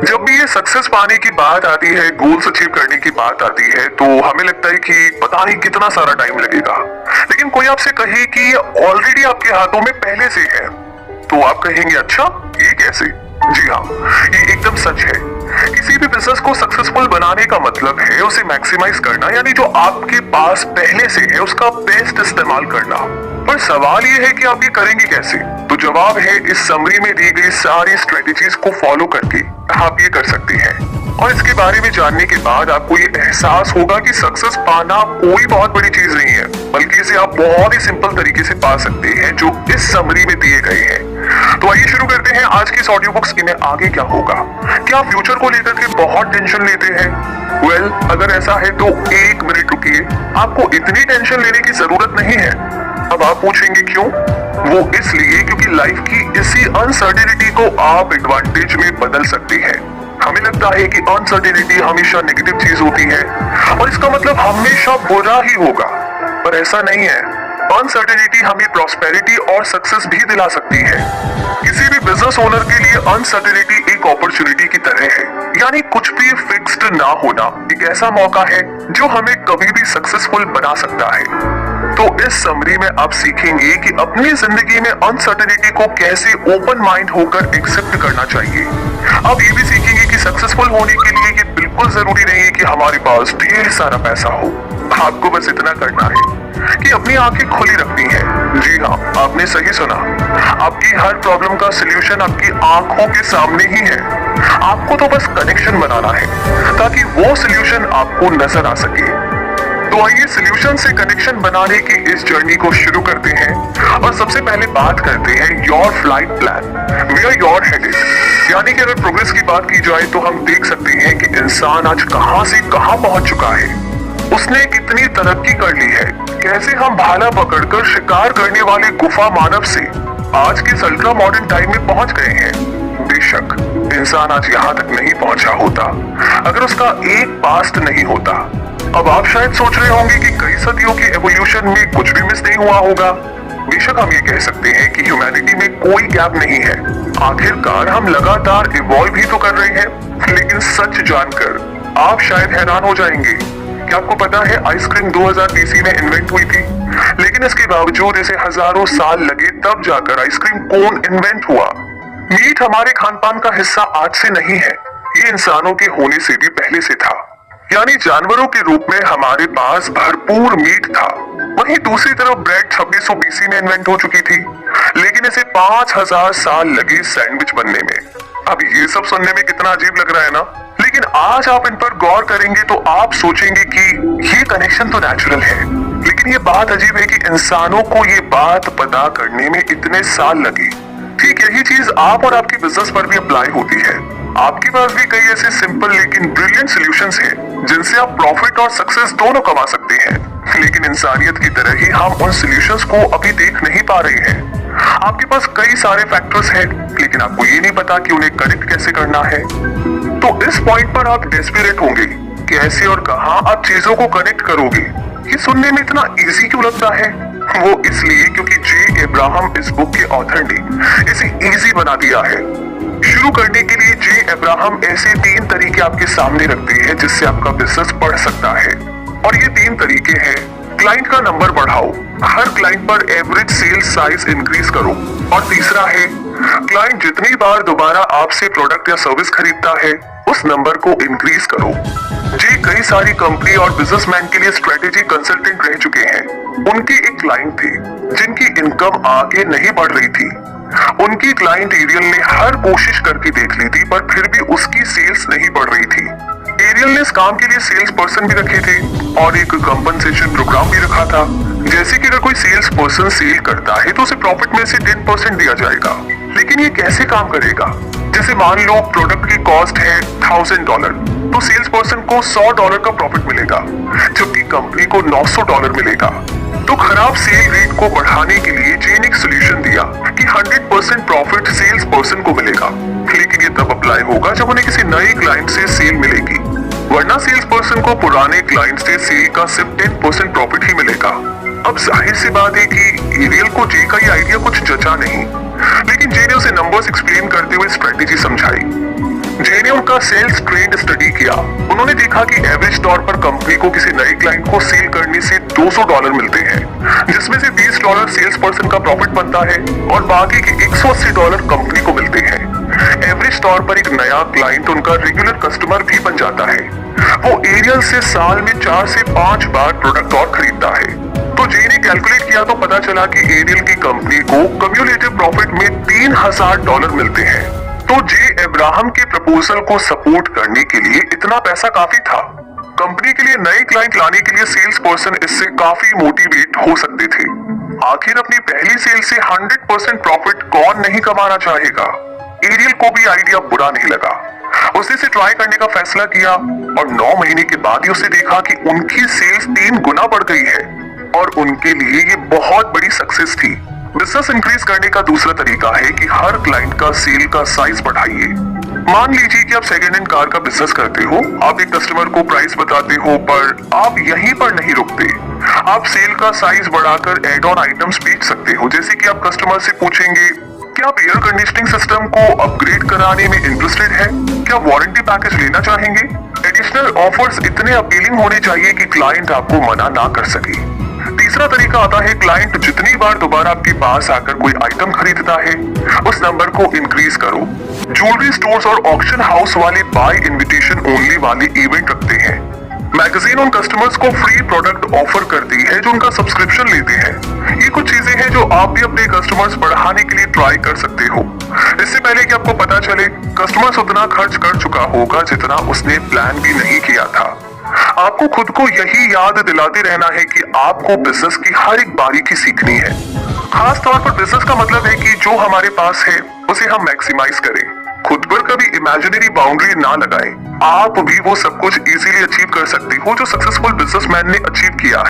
जब भी ये सक्सेस पाने की बात आती है, गोल्स अचीव करने की बात आती है, तो हमें लगता है कि पता नहीं कितना सारा टाइम लगेगा। लेकिन कोई आपसे कहे कि ये ऑलरेडी आपके हाथों में पहले से है, तो आप कहेंगे अच्छा ये कैसे? जी हाँ, ये एकदम सच है। किसी भी बिजनेस को सक्सेसफुल बनाने का मतलब है उसे मैक्सिमाइज करना, यानी जो आपके पास पहले से है उसका बेस्ट इस्तेमाल करना। पर सवाल ये है कि आप ये करेंगे कैसे? तो जवाब है इस समरी में दी गई सारी स्ट्रेटेजीज को फॉलो करके आप ये कर सकते हैं। और इसके बारे में जानने के बाद आपको ये एहसास होगा कि सक्सेस पाना कोई बहुत बड़ी चीज नहीं है, बल्कि इसे आप बहुत ही सिंपल तरीके से पा सकते हैं जो इस समरी में दिए गए हैं। तो आइए शुरू करते हैं आज की इस ऑडियो बुक्स। इन्हें आगे क्या होगा? क्या आप फ्यूचर को लेकर के बहुत टेंशन लेते हैं? वेल, अगर ऐसा है तो एक मिनट रुकिए, आपको इतनी टेंशन लेने की जरूरत नहीं है। अब आप पूछेंगे क्यों? वो इसलिए क्योंकि लाइफ की इसी अनसर्टेनिटी को आप एडवांटेज में बदल सकते हैं। हमें लगता है कि अनसर्टेनिटी हमेशा नेगेटिव चीज होती है और इसका मतलब हमेशा बुरा ही होगा, पर ऐसा नहीं है। अनसर्टेनिटी हमें प्रॉस्पेरिटी और सक्सेस भी दिला सकती है। किसी भी बिजनेस ओनर के लिए अनसर्टेनिटी एक अपॉर्चुनिटी की तरह है, यानी कुछ भी फिक्स्ड ना होना एक ऐसा मौका है जो हमें कभी भी सक्सेसफुल बना सकता है। तो इस समरी में आप सीखेंगे कि अपनी जिंदगी में अनसर्टेनिटी को कैसे ओपन माइंड होकर एक्सेप्ट करना चाहिए। आप ये भी सीखेंगे कि सक्सेसफुल होने के लिए ये बिल्कुल जरूरी नहीं है कि हमारे पास ढेर सारा पैसा हो। आपको बस इतना करना है कि अपनी आंखें खुली रखनी है। जी हाँ, आपने सही सुना। आपकी हर प्रॉब्लम का सलूशन आपकी आंखों के सामने ही है। आपको तो बस कनेक्शन बनाना है ताकि वो सलूशन आपको नजर आ सके। तो आइए सॉल्यूशन से कनेक्शन बनाने की इस जर्नी को शुरू करते हैं और सबसे पहले बात करते हैं your flight plan, where your headed. यानी कि अगर प्रोग्रेस की बात की जाए तो हम देख सकते हैं कि इंसान आज कहां से कहां पहुंच चुका है, उसने कितनी तरक्की कर ली है, कैसे हम भाला पकड़कर शिकार करने वाले गुफा मानव से आज के अल्ट्रा मॉडर्न टाइम में पहुंच गए हैं। बेशक इंसान आज यहाँ तक नहीं पहुंचा होता अगर उसका एक पास्ट नहीं होता। अब आप शायद सोच रहे होंगे कि कई सदियों की एवोल्यूशन में कुछ भी मिस नहीं हुआ होगा। बेशक हम ये कह सकते हैं कि ह्यूमैनिटी में कोई गैप नहीं है। आखिरकार हम लगातार इवॉल्व ही तो कर रहे हैं। लेकिन सच जानकर आप शायद हैरान हो जाएंगे। क्या आपको पता है आइसक्रीम 2000 BC में इन्वेंट हुई थी, लेकिन इसके बावजूद इसे हजारों साल लगे तब जाकर आइसक्रीम कोन इन्वेंट हुआ। मीट हमारे खान पान का हिस्सा आज से नहीं है, ये इंसानों के होने से भी पहले से था। यानी जानवरों के रूप में हमारे पास भरपूर मीट था। वहीं दूसरी तरफ ब्रेड 2600 BC में इन्वेंट हो चुकी थी, लेकिन इसे 5000 साल लगे सैंडविच बनने में। अब ये सब सुनने में कितना अजीब लग रहा है ना, लेकिन आज आप इन पर गौर करेंगे तो आप सोचेंगे कि ये कनेक्शन तो नेचुरल है। लेकिन ये बात अजीब है कि इंसानों को ये बात पता करने में इतने साल लगे। ठीक यही चीज आप और आपके बिजनेस पर भी अप्लाई होती है। आपके पास भी कई ऐसे सिंपल लेकिन ब्रिलियंट सॉल्यूशंस हैं जिनसे आप प्रॉफिट और सक्सेस दोनों कमा सकते हैं। लेकिन इंसानियत की तरह ही हम उन सॉल्यूशंस को अभी देख नहीं पा रहे हैं। आपके पास कई सारे फैक्टर्स हैं, लेकिन आपको ये नहीं पता कि उन्हें कनेक्ट कैसे करना है। तो इस पॉइंट पर आप डेस्परेट होंगे, कैसे और कहां आप चीजों को कनेक्ट करोगे। ये सुनने में इतना इजी क्यों लगता है? वो इसलिए क्योंकि जे अब्राहम इस बुक के ऑथर ने इसे इजी बना दिया है। शुरू करने के लिए जे अब्राहम ऐसे 3 तरीके आपके सामने रखते हैं जिससे आपका बिजनेस बढ़ सकता है। और ये 3 तरीके हैं। क्लाइंट का नंबर बढ़ाओ, हर क्लाइंट पर एवरेज सेल्स साइज इंक्रीज करो। और तीसरा है क्लाइंट जितनी बार दोबारा आपसे प्रोडक्ट या सर्विस खरीदता है उस नंबर को इंक्रीज करो। जे कई सारी कंपनी और बिजनेसमैन के लिए स्ट्रेटेजी कंसल्टेंट रह चुके हैं। उनकी एक क्लाइंट थी जिनकी इनकम आगे नहीं बढ़ रही थी। उनकी क्लाइंट एरियल ने हर कोशिश करके देख ली थी, पर फिर भी उसकी सेल्स नहीं बढ़ रही थी। एरियल ने इस काम के लिए सेल्स पर्सन भी रखे थे और एक कंपनसेशन प्रोग्राम भी रखा था। जैसे कि अगर कोई सेल्स पर्सन सेल करता है तो उसे प्रॉफिट में से 10% दिया जाएगा। लेकिन ये कैसे काम करेगा? जैसे मान लो प्रोडक्ट की कॉस्ट है $1000, तो सेल्स पर्सन को $100 का प्रॉफिट मिलेगा, जबकि कंपनी को $900 मिलेगा। तो खराब सेल रेट को बढ़ाने के लिए जे ने एक सोल्यूशन दिया कि 100% प्रॉफिट सेल्स पर्सन को मिलेगा। लेकिन ये तब अप्लाई होगा जब उन्हें किसी नए क्लाइंट से सेल मिलेगी, वरना सेल्स पर्सन को पुराने क्लाइंट से सेल का सिर्फ 10% प्रॉफिट ही मिलेगा। अब जाहिर सी बात है कि एरियल को जे का ये आइडिया कुछ जचा नहीं, लेकिन जे ने उसे नंबर्स एक्सप्लेन करते हुए स्ट्रेटेजी समझाई। उनका सेल्स ट्रेंड स्टडी किया। उन्होंने देखा कि एवरेज तौर पर कंपनी को किसी नए क्लाइंट को सेल करने से $200 मिलते हैं, जिसमें से $20 सेल्स पर्सन का प्रॉफिट बनता है और बाकी के $180 कंपनी को मिलते हैं। एवरेज तौर पर एक नया क्लाइंट उनका रेगुलर कस्टमर भी बन जाता है। वो एरियल से साल में 4 से 5 बार प्रोडक्ट और खरीदता है। तो जे ने कैलकुलेट किया तो पता चला कि एरियल की कंपनी को कम्युलेटिव प्रॉफिट में $3000 मिलते हैं। तो जे अब्राहम के प्रपोजल को सपोर्ट करने के लिए इतना पैसा काफी था। कंपनी के लिए नए क्लाइंट लाने के लिए सेल्स पर्सन इससे काफी मोटिवेट हो सकते थे। आखिर अपनी पहली सेल से 100% प्रॉफिट कौन नहीं कमाना चाहेगा। एरियल को भी आइडिया बुरा नहीं लगा। उसने इसे ट्राई करने का फैसला किया और 9 महीने के बाद ही उसने देखा कि उनकी सेल्स 3 गुना बढ़ गई है और उनके लिए ये बहुत बड़ी सक्सेस थी। बिजनेस इंक्रीज करने का दूसरा तरीका है कि हर क्लाइंट का सेल का साइज बढ़ाइए। मान लीजिए कि आप सेकेंड हैंड कार का बिजनेस करते हो। आप एक कस्टमर को प्राइस बताते हो, पर आप यहीं पर नहीं रुकते। आप सेल का साइज बढ़ाकर एड ऑन आइटम्स बेच सकते हो। जैसे कि आप कस्टमर से पूछेंगे, क्या आप एयर कंडीशनिंग सिस्टम को अपग्रेड कराने में इंटरेस्टेड है? क्या वारंटी पैकेज लेना चाहेंगे? एडिशनल ऑफर्स इतने अपीलिंग होने चाहिए कि क्लाइंट आपको मना ना कर सके। तीसरा तरीका आता है, क्लाइंट जितनी बार दोबारा आपके पास आकर कोई आइटम खरीदता है उस नंबर को इंक्रीज करो। ज्वेलरी स्टोर्स और ऑक्शन हाउस वाले बाय इनविटेशन ओनली वाले इवेंट रखते हैं। मैगजीन उन कस्टमर्स को फ्री प्रोडक्ट ऑफर करती है जो उनका सब्सक्रिप्शन लेते हैं। ये कुछ चीजें हैं जो आप भी अपने कस्टमर्स बढ़ाने के लिए ट्राई कर सकते हो। इससे पहले कि आपको पता चले कस्टमर्स उतना खर्च कर चुका होगा जितना उसने प्लान भी नहीं किया था। आपको खुद को यही याद दिलाते रहना है कि आपको बिजनेस की हर एक बारीकी सीखनी है। खास तौर पर बिजनेस का मतलब है कि जो हमारे पास है उसे हम मैक्सिमाइज करें। खुद पर कभी इमेजिनरी बाउंड्री ना लगाएं। आप भी वो सब कुछ इजीली अचीव कर सकते हो जो सक्सेसफुल बिजनेसमैन ने अचीव किया है।